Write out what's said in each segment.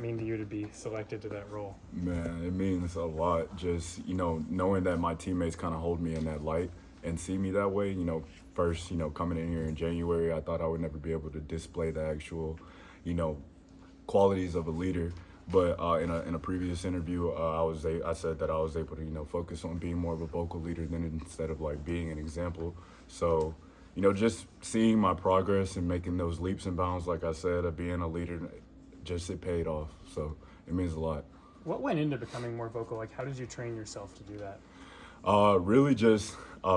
mean to you to be selected to that role? Man, it means a lot. Just, knowing that my teammates kind of hold me in that light and see me that way. First, coming in here in January, I thought I would never be able to display the actual, you know, qualities of a leader. But in a previous interview, I said that I was able to focus on being more of a vocal leader than instead of like being an example. So just seeing my progress and making those leaps and bounds, like I said, of being a leader, it paid off. So it means a lot. What went into becoming more vocal? Like, how did you train yourself to do that? Really just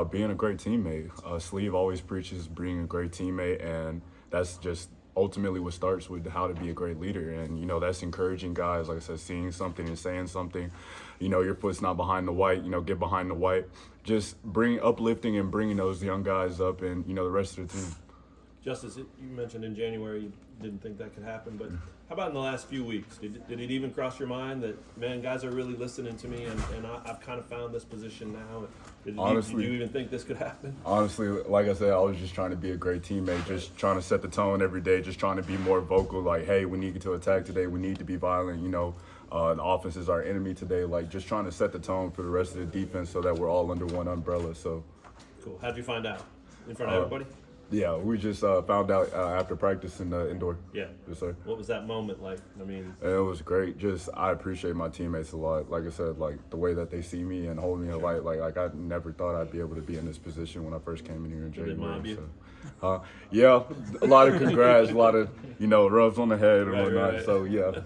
being a great teammate. Sleeve always preaches being a great teammate, and that's just ultimately what starts with how to be a great leader. And, that's encouraging guys, like I said, seeing something and saying something. Your foot's not behind the white, get behind the white. Just uplifting and bringing those young guys up and, the rest of the team. Justice, you mentioned in January you didn't think that could happen, but how about in the last few weeks? Did it even cross your mind that, man, guys are really listening to me and I've kind of found this position now? Did you even think this could happen? Honestly, like I said, I was just trying to be a great teammate, just trying to set the tone every day, just trying to be more vocal, like, hey, we need to attack today, we need to be violent, the offense is our enemy today, like just trying to set the tone for the rest of the defense so that we're all under one umbrella. So cool. How'd you find out? In front of everybody? Yeah, we just found out after practice in the indoor. Yeah. Yes, sir. What was that moment like? I mean, it was great. I appreciate my teammates a lot. Like I said, like the way that they see me and hold me in light. Like I never thought I'd be able to be in this position when I first came in here in January. Did they mob you? Yeah, a lot of congrats, a lot of rubs on the head and whatnot. Right. So yeah.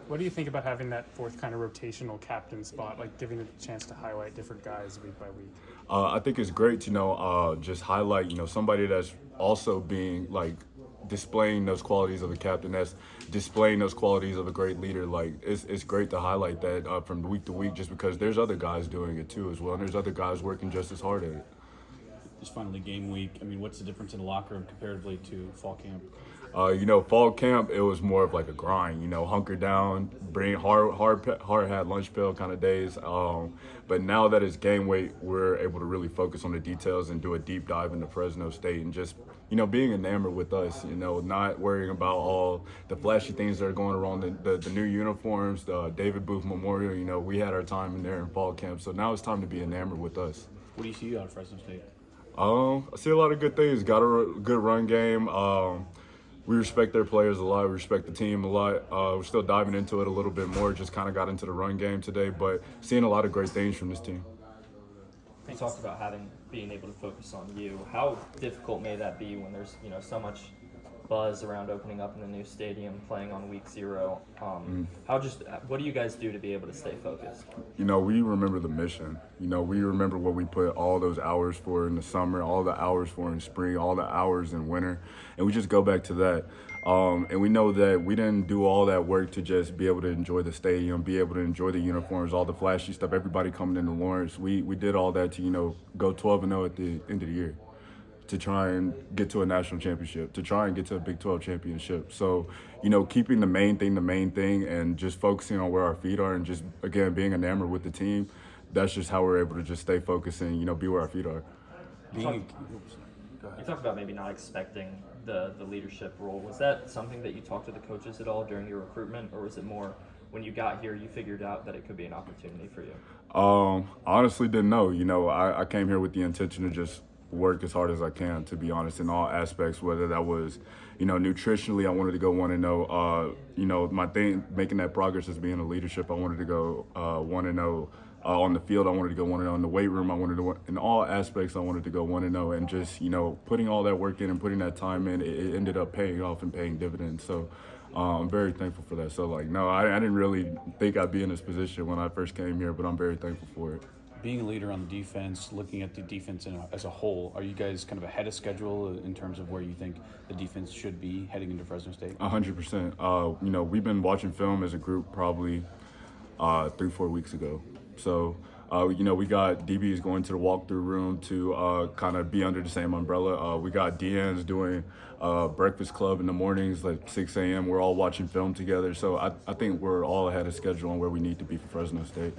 What do you think about having that fourth kind of rotational captain spot, like giving it a chance to highlight different guys week by week? I think it's great to just highlight somebody that's also being like displaying those qualities of a captain, that's displaying those qualities of a great leader. Like it's great to highlight that from week to week, just because there's other guys doing it too as well, and there's other guys working just as hard at it. Just finally game week. I mean, what's the difference in the locker room comparatively to fall camp? Fall camp, it was more of like a grind, hunker down, bring hard hat, lunch pail kind of days. But now that it's game week, we're able to really focus on the details and do a deep dive into Fresno State and just, being enamored with us, not worrying about all the flashy things that are going around, the new uniforms, the David Booth Memorial. We had our time in there in fall camp. So now it's time to be enamored with us. What do you see out of Fresno State? I see a lot of good things. Got a good run game. We respect their players a lot. We respect the team a lot. We're still diving into it a little bit more. Just kind of got into the run game today, but seeing a lot of great things from this team. You talked about being able to focus on you. How difficult may that be when there's so much buzz around opening up in the new stadium, playing on week 0? What do you guys do to be able to stay focused? We remember the mission. We remember what we put all those hours for in the summer, all the hours for in spring, all the hours in winter, and we just go back to that. And we know that we didn't do all that work to just be able to enjoy the stadium, be able to enjoy the uniforms, all the flashy stuff, everybody coming into Lawrence. We did all that to, go 12-0 at the end of the year, to try and get to a national championship, to try and get to a Big 12 championship. So, keeping the main thing and just focusing on where our feet are and just, again, being enamored with the team, that's just how we're able to just stay focused and, be where our feet are. You talked about maybe not expecting the leadership role. Was that something that you talked to the coaches at all during your recruitment, or was it more when you got here you figured out that it could be an opportunity for you? Honestly didn't know. I came here with the intention to just work as hard as I can, to be honest, in all aspects, whether that was, nutritionally, I wanted to go 1-0. My thing, making that progress as being a leadership, I wanted to go 1-0. On the field, I wanted to go 1-0. In the weight room, in all aspects, I wanted to go 1-0. And just, putting all that work in and putting that time in, it ended up paying off and paying dividends. So I'm very thankful for that. So, no, I didn't really think I'd be in this position when I first came here, but I'm very thankful for it. Being a leader on the defense, looking at the defense as a whole, are you guys kind of ahead of schedule in terms of where you think the defense should be heading into Fresno State? 100%. We've been watching film as a group probably 3-4 weeks ago. So, we got DBs going to the walkthrough room to kind of be under the same umbrella. We got DNs doing breakfast club in the mornings, like 6 a.m. We're all watching film together. So I think we're all ahead of schedule on where we need to be for Fresno State.